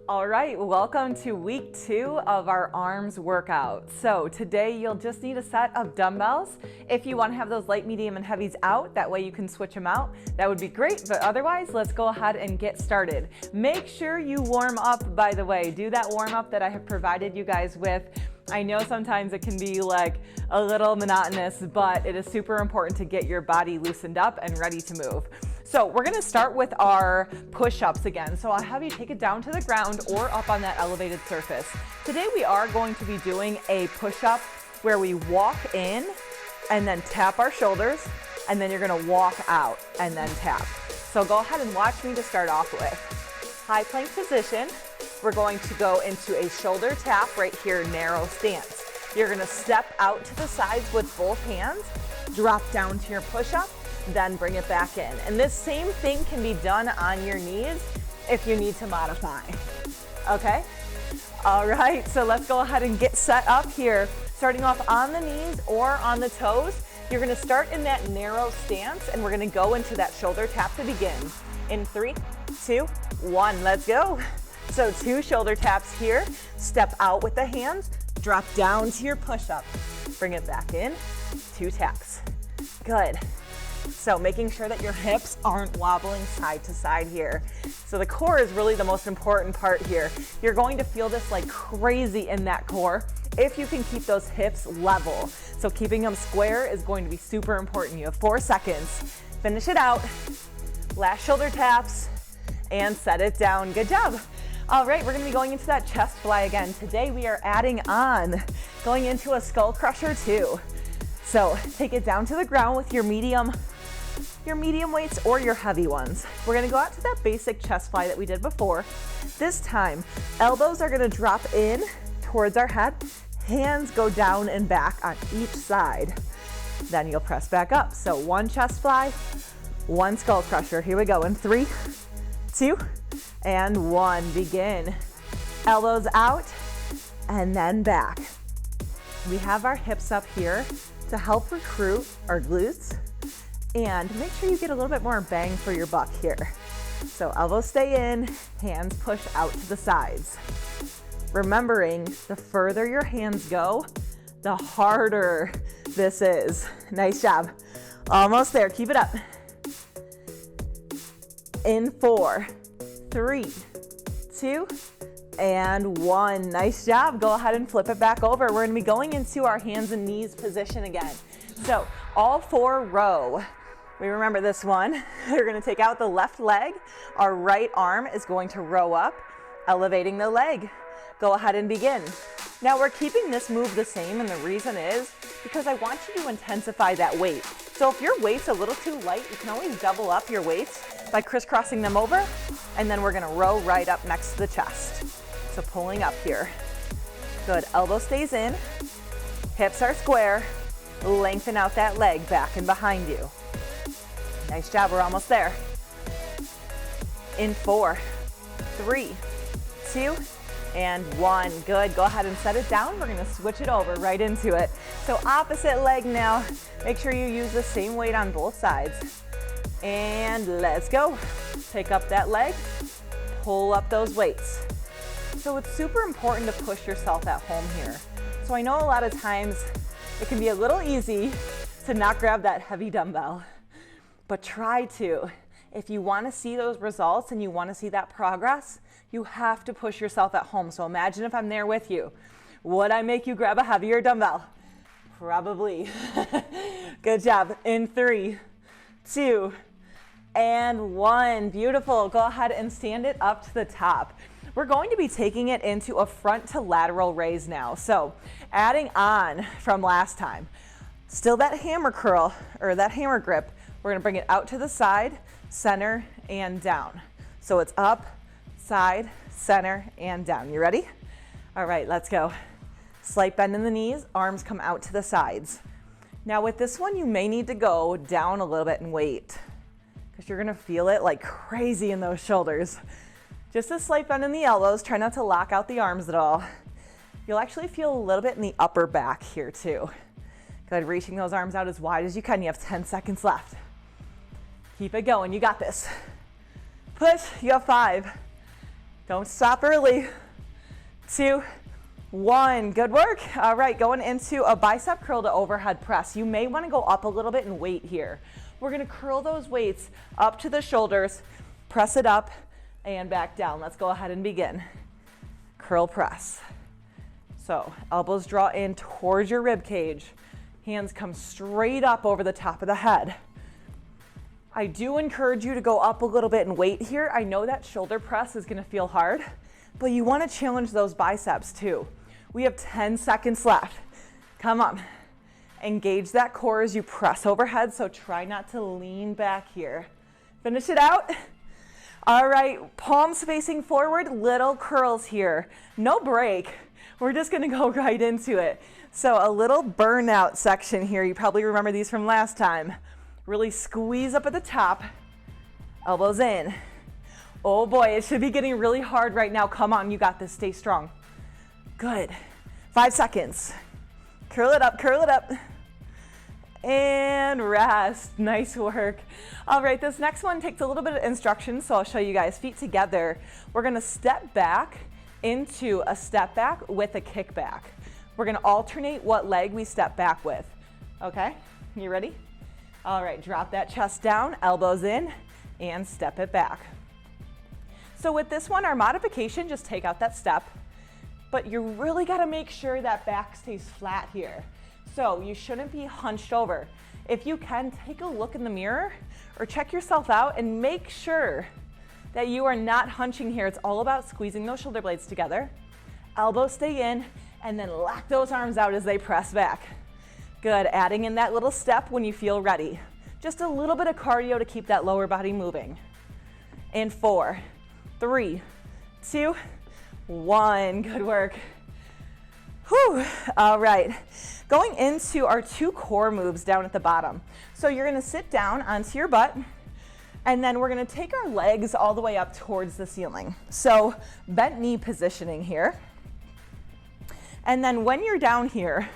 All right, welcome to week 2 of our arms workout. So today you'll just need a set of dumbbells. If you want to have those light, medium, and heavies out, that way you can switch them out. That would be great, but otherwise, let's go ahead and get started. Make sure you warm up, by the way. Do that warm up that I have provided you guys with. I know sometimes it can be like a little monotonous, but it is super important to get your body loosened up and ready to move. So we're gonna start with our push-ups again. So I'll have you take it down to the ground or up on that elevated surface. Today we are going to be doing a push-up where we walk in and then tap our shoulders, and then you're gonna walk out and then tap. So go ahead and watch me to start off with. High plank position. We're going to go into a shoulder tap right here, narrow stance. You're gonna step out to the sides with both hands, drop down to your push-up, then bring it back in. And this same thing can be done on your knees if you need to modify, okay? All right, so let's go ahead and get set up here. Starting off on the knees or on the toes, you're gonna start in that narrow stance and we're gonna go into that shoulder tap to begin. In 3, 2, 1, let's go. So 2 shoulder taps here, step out with the hands, drop down to your push-up, bring it back in, 2 taps, good. So making sure that your hips aren't wobbling side to side here. So the core is really the most important part here. You're going to feel this like crazy in that core if you can keep those hips level. So keeping them square is going to be super important. You have 4 seconds. Finish it out. Last shoulder taps and set it down. Good job. All right, we're gonna be going into that chest fly again. Today we are adding on, going into a skull crusher too. So take it down to the ground with your medium weights or your heavy ones. We're gonna go out to that basic chest fly that we did before. This time, elbows are gonna drop in towards our head, hands go down and back on each side. Then you'll press back up. So 1 chest fly, 1 skull crusher. Here we go in 3, 2, and 1, begin. Elbows out and then back. We have our hips up here to help recruit our glutes and make sure you get a little bit more bang for your buck here. So elbows stay in, hands push out to the sides. Remembering the further your hands go, the harder this is. Nice job. Almost there, keep it up. In 4, 3, 2, and 1. Nice job. Go ahead and flip it back over. We're gonna be going into our hands and knees position again. So all 4 row. We remember this one. We're gonna take out the left leg. Our right arm is going to row up, elevating the leg. Go ahead and begin. Now we're keeping this move the same, and the reason is because I want you to intensify that weight. So if your weight's a little too light, you can always double up your weights by crisscrossing them over, and then we're gonna row right up next to the chest. So pulling up here. Good, elbow stays in, hips are square, lengthen out that leg back and behind you. Nice job, we're almost there. In 4, 3, 2, and 1. Good, go ahead and set it down. We're gonna switch it over right into it. So opposite leg now. Make sure you use the same weight on both sides. And let's go. Take up that leg, pull up those weights. So it's super important to push yourself at home here. So I know a lot of times it can be a little easy to not grab that heavy dumbbell, but try to. If you want to see those results and you want to see that progress, you have to push yourself at home. So imagine if I'm there with you. Would I make you grab a heavier dumbbell? Probably. Good job. In 3, 2, and 1. Beautiful. Go ahead and stand it up to the top. We're going to be taking it into a front to lateral raise now. So adding on from last time, still that hammer curl or that hammer grip. We're gonna bring it out to the side, center, and down. So it's up, side, center, and down. You ready? All right, let's go. Slight bend in the knees, arms come out to the sides. Now with this one, you may need to go down a little bit and wait because you're gonna feel it like crazy in those shoulders. Just a slight bend in the elbows. Try not to lock out the arms at all. You'll actually feel a little bit in the upper back here too. Good, reaching those arms out as wide as you can. You have 10 seconds left. Keep it going, you got this. Push, you have 5, Don't stop early. 2, 1, good work. All right, going into a bicep curl to overhead press. You may want to go up a little bit and weight here. We're going to curl those weights up to the shoulders, press it up and back down. Let's go ahead and begin. Curl press. So elbows draw in towards your rib cage. Hands come straight up over the top of the head. I do encourage you to go up a little bit and weight here. I know that shoulder press is going to feel hard, but you want to challenge those biceps too. We have 10 seconds left. Come on. Engage that core as you press overhead, so try not to lean back here. Finish it out. All right, palms facing forward, little curls here. No break. We're just going to go right into it. So a little burnout section here. You probably remember these from last time. Really squeeze up at the top, elbows in. Oh boy, it should be getting really hard right now. Come on, you got this, stay strong. Good, 5 seconds. Curl it up, and rest. Nice work. All right, this next one takes a little bit of instruction, so I'll show you guys. Feet together. We're gonna step back into a step back with a kick back. We're gonna alternate what leg we step back with. Okay, you ready? All right, drop that chest down, elbows in, and step it back. So with this one, our modification, just take out that step, but you really gotta make sure that back stays flat here. So you shouldn't be hunched over. If you can, take a look in the mirror or check yourself out and make sure that you are not hunching here. It's all about squeezing those shoulder blades together. Elbows stay in, and then lock those arms out as they press back. Good, adding in that little step when you feel ready. Just a little bit of cardio to keep that lower body moving. In 4, 3, 2, 1, good work. Whew, all right. Going into our 2 core moves down at the bottom. So you're gonna sit down onto your butt, and then we're gonna take our legs all the way up towards the ceiling. So bent knee positioning here. And then when you're down here,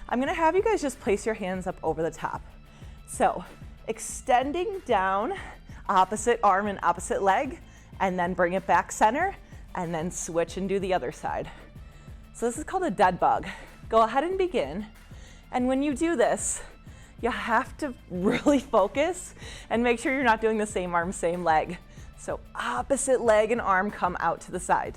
I'm gonna have you guys just place your hands up over the top. So extending down, opposite arm and opposite leg, and then bring it back center, and then switch and do the other side. So this is called a dead bug. Go ahead and begin. And when you do this, you have to really focus and make sure you're not doing the same arm, same leg. So opposite leg and arm come out to the side.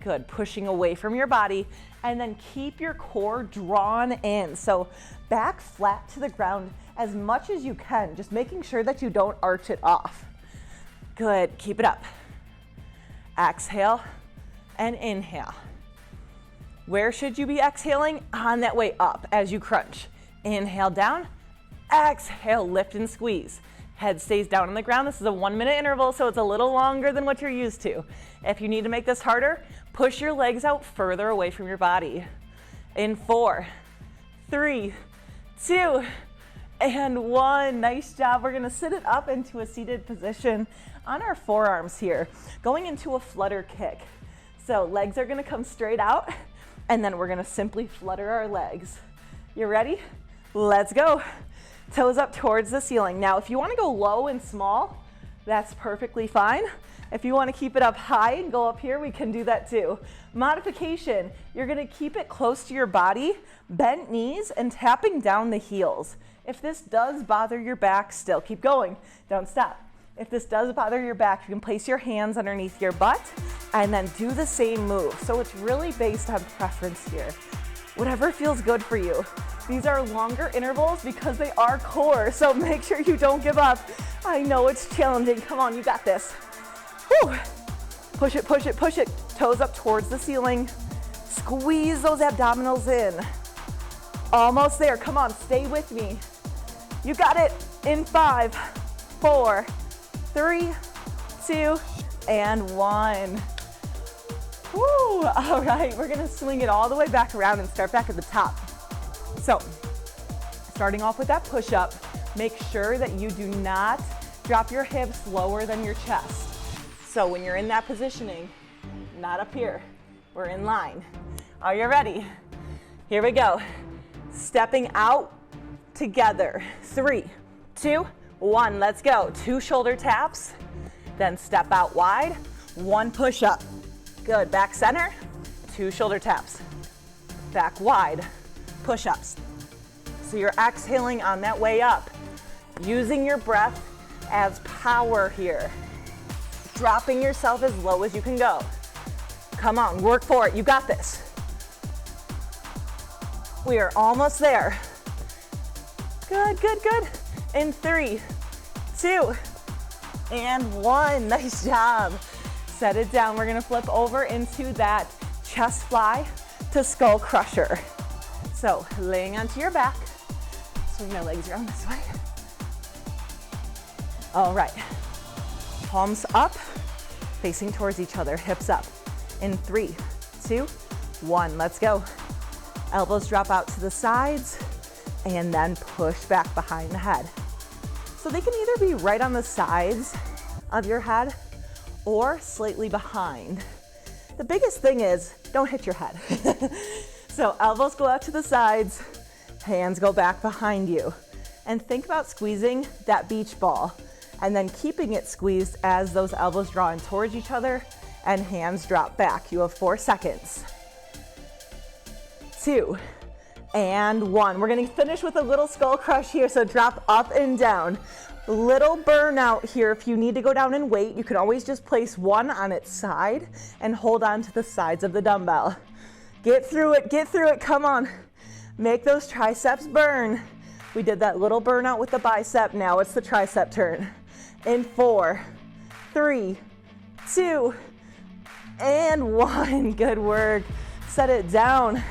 Good, pushing away from your body, and then keep your core drawn in. So back flat to the ground as much as you can, just making sure that you don't arch it off. Good, keep it up. Exhale and inhale. Where should you be exhaling? On that way up as you crunch. Inhale down, exhale, lift and squeeze. Head stays down on the ground. This is a 1-minute interval, so it's a little longer than what you're used to. If you need to make this harder, push your legs out further away from your body. In 4, 3, 2, and 1. Nice job. We're gonna sit it up into a seated position on our forearms here, going into a flutter kick. So legs are gonna come straight out, and then we're gonna simply flutter our legs. You ready? Let's go. Toes up towards the ceiling. Now, if you wanna go low and small, that's perfectly fine. If you wanna keep it up high and go up here, we can do that too. Modification, you're gonna keep it close to your body, bent knees, and tapping down the heels. If this does bother your back, still keep going, don't stop. If this does bother your back, you can place your hands underneath your butt and then do the same move. So it's really based on preference here. Whatever feels good for you. These are longer intervals because they are core, so make sure you don't give up. I know it's challenging. Come on, you got this. Whew. Push it, push it, push it. Toes up towards the ceiling. Squeeze those abdominals in. Almost there. Come on, stay with me. You got it. In 5, 4, 3, 2, and 1. Woo. All right, we're gonna swing it all the way back around and start back at the top. So, starting off with that push-up, make sure that you do not drop your hips lower than your chest. So when you're in that positioning, not up here, we're in line. Are you ready? Here we go. Stepping out together. 3, 2, 1, let's go. 2 shoulder taps, then step out wide, 1 push-up. Good, back center, 2 shoulder taps. Back wide, push-ups. So you're exhaling on that way up, using your breath as power here. Dropping yourself as low as you can go. Come on, work for it, you got this. We are almost there. Good, good, good. In 3, 2, and 1. Nice job. Set it down. We're gonna flip over into that chest fly to skull crusher. So laying onto your back. Swing my legs around this way. All right. Palms up, facing towards each other, hips up. In 3, 2, 1, let's go. Elbows drop out to the sides and then push back behind the head. So they can either be right on the sides of your head or slightly behind. The biggest thing is don't hit your head. So elbows go out to the sides, hands go back behind you. And think about squeezing that beach ball and then keeping it squeezed as those elbows draw in towards each other and hands drop back. You have 4 seconds. 2, and 1. We're gonna finish with a little skull crush here, so drop up and down. Little burnout here. If you need to go down in weight, you can always just place one on its side and hold on to the sides of the dumbbell. Get through it, come on. Make those triceps burn. We did that little burnout with the bicep, now it's the tricep turn. In 4, 3, 2, and 1. Good work. Set it down.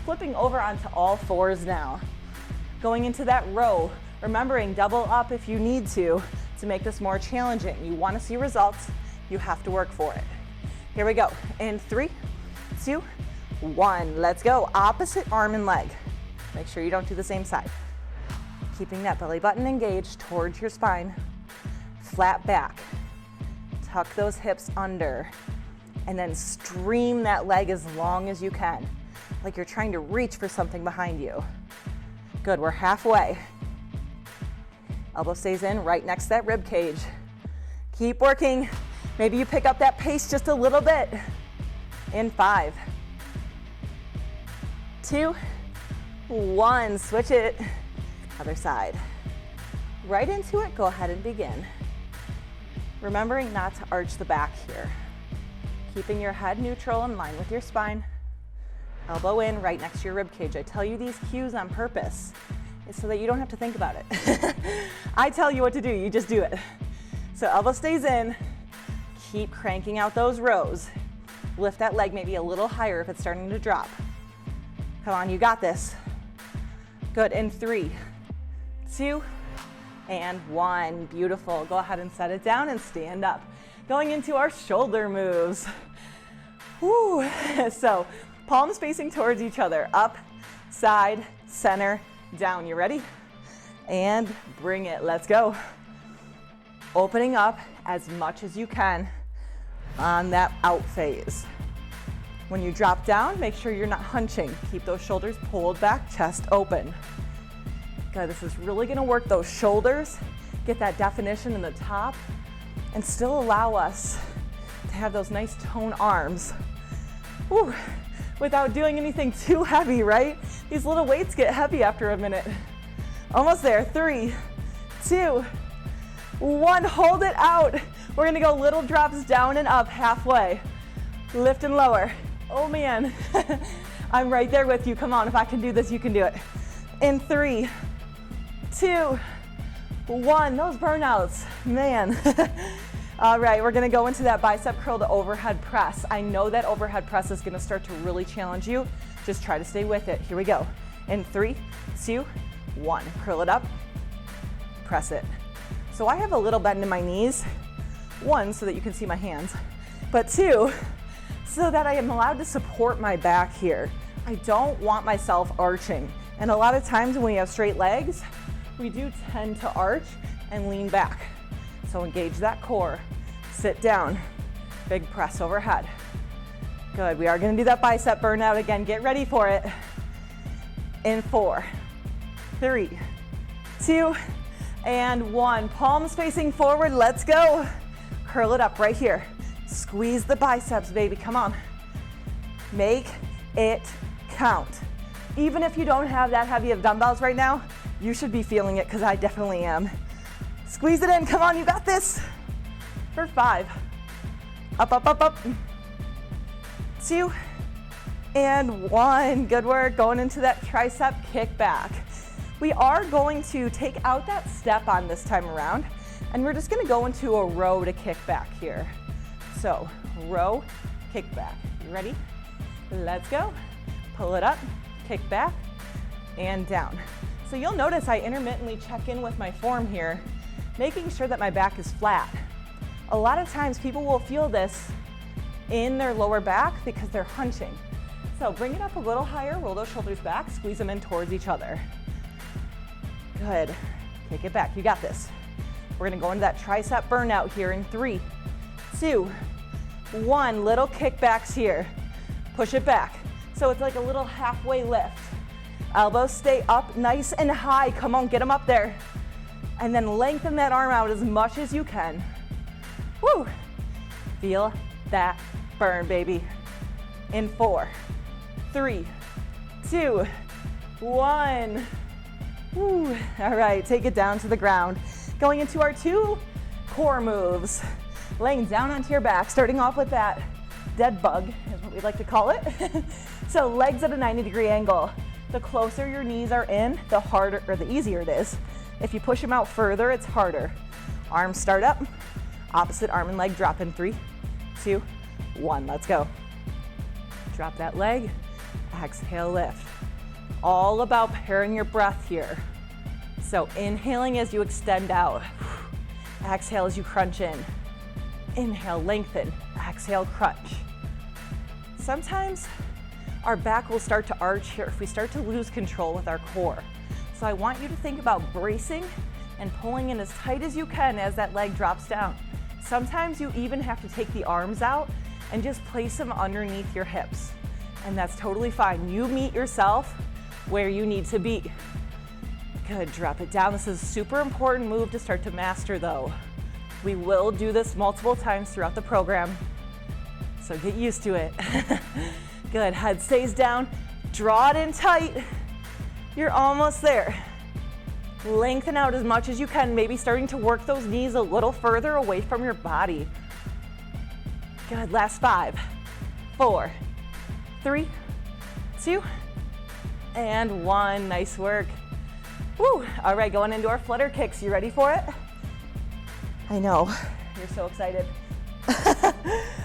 Flipping over onto all 4s now. Going into that row, remembering double up if you need to make this more challenging. You want to see results, you have to work for it. Here we go. In 3, 2, 1. Let's go. Opposite arm and leg. Make sure you don't do the same side. Keeping that belly button engaged towards your spine. Flat back. Tuck those hips under. And then stream that leg as long as you can, like you're trying to reach for something behind you. Good, we're halfway. Elbow stays in right next to that rib cage. Keep working. Maybe you pick up that pace just a little bit. In 5, 2, 1, switch it. Other side. Right into it, go ahead and begin. Remembering not to arch the back here. Keeping your head neutral in line with your spine. Elbow in right next to your rib cage. I tell you these cues on purpose. It's so that you don't have to think about it. I tell you what to do, you just do it. So elbow stays in. Keep cranking out those rows. Lift that leg maybe a little higher if it's starting to drop. Come on, you got this. Good, in 3, 2, and 1. Beautiful. Go ahead and set it down and stand up. Going into our shoulder moves. Woo. So palms facing towards each other. Up, side, center, down. You ready? And bring it. Let's go. Opening up as much as you can on that out phase. When you drop down, make sure you're not hunching. Keep those shoulders pulled back, chest open. Good, this is really gonna work those shoulders, get that definition in the top, and still allow us to have those nice toned arms. Woo, without doing anything too heavy, right? These little weights get heavy after a minute. Almost there. 3, 2, 1. Hold it out. We're gonna go little drops down and up halfway. Lift and lower. Oh man, I'm right there with you. Come on, if I can do this, you can do it. In 3, 2, 1. Those burnouts, man. All right, we're gonna go into that bicep curl to overhead press. I know that overhead press is gonna start to really challenge you. Just try to stay with it. Here we go. In 3, 2, 1. Curl it up, press it. So I have a little bend in my knees. 1, so that you can see my hands. But 2, so that I am allowed to support my back here. I don't want myself arching. And a lot of times when we have straight legs, we do tend to arch and lean back. So engage that core, sit down, big press overhead. Good, we are gonna do that bicep burnout again. Get ready for it. In 4, 3, 2, and 1. Palms facing forward, let's go. Curl it up right here. Squeeze the biceps, baby, come on. Make it count. Even if you don't have that heavy of dumbbells right now, you should be feeling it because I definitely am. Squeeze it in, come on, you got this. For 5. Up, up, up, up. 2 and 1. Good work, going into that tricep kick back. We are going to take out that step on this time around, and we're just gonna go into a row to kick back here. So, row, kick back. You ready? Let's go. Pull it up, kick back, and down. So you'll notice I intermittently check in with my form here, making sure that my back is flat. A lot of times people will feel this in their lower back because they're hunching. So bring it up a little higher, roll those shoulders back, squeeze them in towards each other. Good, kick it back, you got this. We're gonna go into that tricep burnout here in 3, 2, 1. Little kickbacks here. Push it back. So it's like a little halfway lift. Elbows stay up nice and high. Come on, get them up there. And then lengthen that arm out as much as you can. Woo! Feel that burn, baby. In 4, 3, 2, 1. Woo. All right, take it down to the ground. Going into our 2 core moves. Laying down onto your back, starting off with that dead bug, is what we like to call it. So legs at a 90-degree angle. The closer your knees are in, the harder, or the easier it is. If you push them out further, it's harder. Arms start up, opposite arm and leg drop in 3, 2, 1, let's go. Drop that leg, exhale, lift. All about pairing your breath here. So inhaling as you extend out. Exhale as you crunch in. Inhale, lengthen. Exhale, crunch. Sometimes our back will start to arch here if we start to lose control with our core. So I want you to think about bracing and pulling in as tight as you can as that leg drops down. Sometimes you even have to take the arms out and just place them underneath your hips. And that's totally fine. You meet yourself where you need to be. Good, drop it down. This is a super important move to start to master though. We will do this multiple times throughout the program, so get used to it. Good, head stays down, draw it in tight. You're almost there. Lengthen out as much as you can, maybe starting to work those knees a little further away from your body. Good, last 5, 4, 3, 2, and 1. Nice work. Woo. All right, going into our flutter kicks. You ready for it? I know, you're so excited.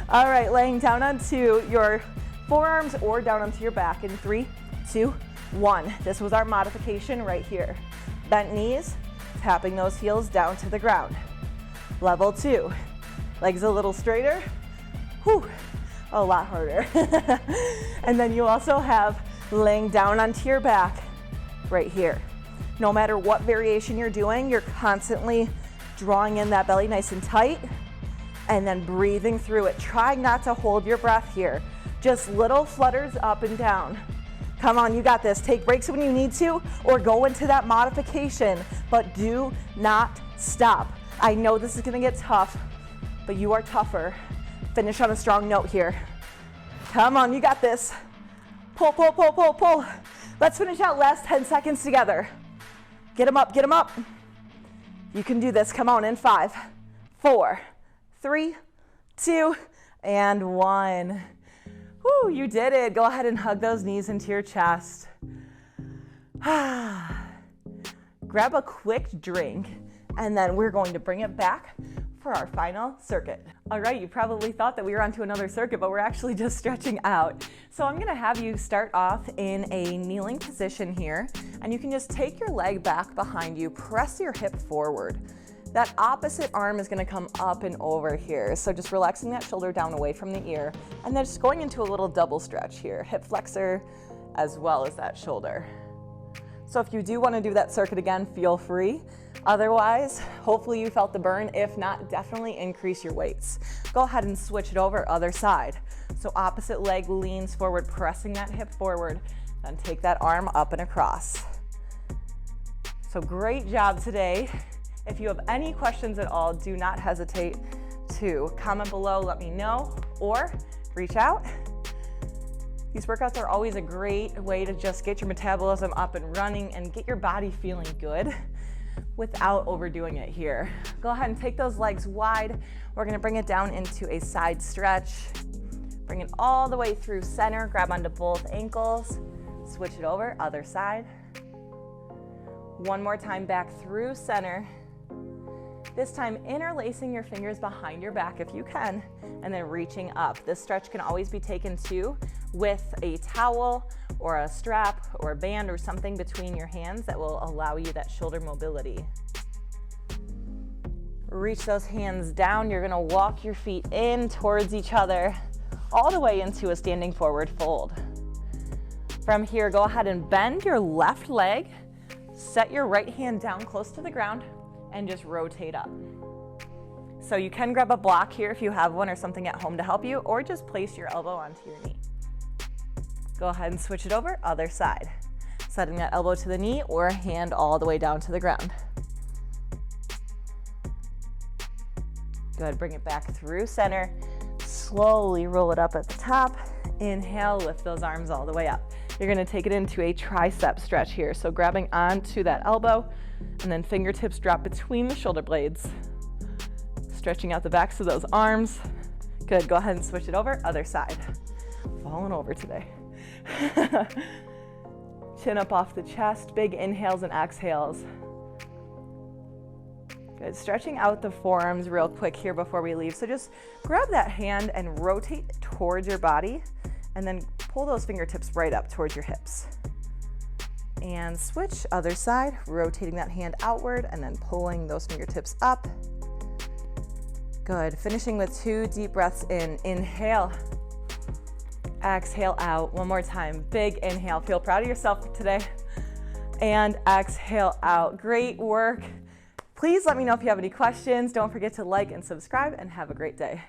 All right, laying down onto your forearms or down onto your back in 3, 2, 1. This was our modification right here. Bent knees, tapping those heels down to the ground. Level 2, legs a little straighter. Whew, a lot harder. And then you also have laying down onto your back right here. No matter what variation you're doing, you're constantly drawing in that belly nice and tight and then breathing through it. Try not to hold your breath here. Just little flutters up and down. Come on, you got this. Take breaks when you need to or go into that modification, but do not stop. I know this is gonna get tough, but you are tougher. Finish on a strong note here. Come on, you got this. Pull, pull, pull, pull, pull. Let's finish out last 10 seconds together. Get them up, get them up. You can do this, come on, in 5, 4, 3, 2, and 1. Woo, you did it. Go ahead and hug those knees into your chest. Grab a quick drink, and then we're going to bring it back for our final circuit. All right, you probably thought that we were onto another circuit, but we're actually just stretching out. So I'm gonna have you start off in a kneeling position here, and you can just take your leg back behind you, press your hip forward. That opposite arm is gonna come up and over here. So just relaxing that shoulder down away from the ear, and then just going into a little double stretch here, hip flexor as well as that shoulder. So if you do wanna do that circuit again, feel free. Otherwise, hopefully you felt the burn. If not, definitely increase your weights. Go ahead and switch it over, other side. So opposite leg leans forward, pressing that hip forward, then take that arm up and across. So great job today. If you have any questions at all, do not hesitate to comment below, let me know, or reach out. These workouts are always a great way to just get your metabolism up and running and get your body feeling good without overdoing it here. Go ahead and take those legs wide. We're gonna bring it down into a side stretch. Bring it all the way through center, grab onto both ankles, switch it over, other side. One more time back through center. This time interlacing your fingers behind your back if you can, and then reaching up. This stretch can always be taken too with a towel or a strap or a band or something between your hands that will allow you that shoulder mobility. Reach those hands down. You're gonna walk your feet in towards each other, all the way into a standing forward fold. From here, go ahead and bend your left leg, set your right hand down close to the ground, and just rotate up. So you can grab a block here if you have one or something at home to help you, or just place your elbow onto your knee. Go ahead and switch it over, other side. Setting that elbow to the knee or hand all the way down to the ground. Good, bring it back through center. Slowly roll it up at the top. Inhale, lift those arms all the way up. You're gonna take it into a tricep stretch here. So grabbing onto that elbow and then fingertips drop between the shoulder blades. Stretching out the backs of those arms. Good, go ahead and switch it over, other side. Falling over today. Chin up off the chest, big inhales and exhales. Good, stretching out the forearms real quick here before we leave. So just grab that hand and rotate towards your body, and then pull those fingertips right up towards your hips. And switch, other side, rotating that hand outward and then pulling those fingertips up. Good, finishing with 2 deep breaths in. Inhale, exhale out. One more time, big inhale. Feel proud of yourself today. And exhale out. Great work. Please let me know if you have any questions. Don't forget to like and subscribe, and have a great day.